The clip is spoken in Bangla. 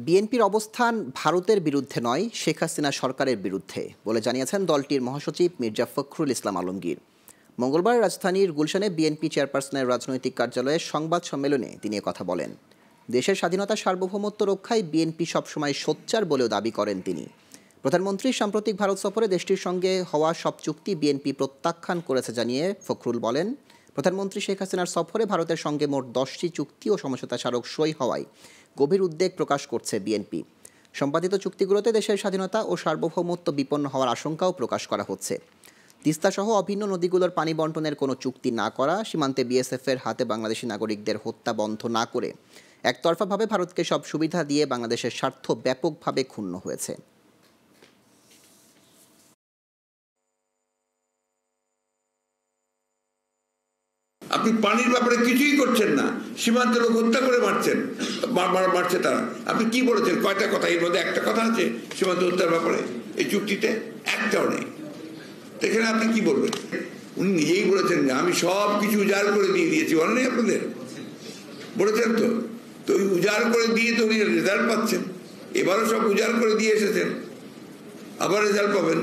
বিএনপির অবস্থান ভারতের বিরুদ্ধে নয়, শেখ হাসিনা সরকারের বিরুদ্ধে বলে জানিয়েছেন দলটির মহাসচিব মির্জা ফখরুল ইসলাম আলমগীর। মঙ্গলবার রাজধানীর গুলশানে বিএনপি চেয়ারপারসনের রাজনৈতিক কার্যালয়ে সংবাদ সম্মেলনে তিনি কথা বলেন। দেশের স্বাধীনতা সার্বভৌমত্ব রক্ষায় বিএনপি সবসময় সোচ্চার বলেও দাবি করেন তিনি। প্রধানমন্ত্রী সাম্প্রতিক ভারত সফরে দেশটির সঙ্গে হওয়া সব চুক্তি বিএনপি প্রত্যাখ্যান করেছে জানিয়ে ফখরুল বলেন, প্রধানমন্ত্রী শেখ হাসিনার সফরে ভারতের সঙ্গে মোট 10টি চুক্তি ও সমঝোতা স্মারক সই হওয়ায় গভীর উদ্বেগ প্রকাশ করছে বিএনপি। সম্পাদিত চুক্তিগুলোতে দেশের স্বাধীনতা ও সার্বভৌমত্ব বিপন্ন হওয়ার আশঙ্কাও প্রকাশ করা হচ্ছে। তিস্তাসহ অভিন্ন নদীগুলোর পানি বণ্টনের কোনো চুক্তি না করা, সীমান্তে বিএসএফের হাতে বাংলাদেশি নাগরিকদের হত্যা বন্ধ না করে একতরফাভাবে ভারতকে সব সুবিধা দিয়ে বাংলাদেশের স্বার্থ ব্যাপকভাবে ক্ষুণ্ণ হয়েছে। আপনি পানির ব্যাপারে কিছুই করছেন না, সীমান্ত লোক হত্যা করে মারছে তারা। আপনি কি বলেছেন? কয়টা কথা? এর মধ্যে একটা কথা আছে সীমান্ত হত্যার ব্যাপারে এই চুক্তিতে? একটাও নেই। এখানে আপনি কি বলবেন? উনি নিজেই বলেছেন যে আমি সব কিছু উজাড় করে দিয়ে দিয়েছি, বলেন নাই আপনাদের? বলেছেন তো। তো ওই উজাড় করে দিয়ে তো উনি রেজাল্ট পাচ্ছেন। এবারও সব উজাড় করে দিয়ে এসেছেন, আবার রেজাল্ট পাবেন।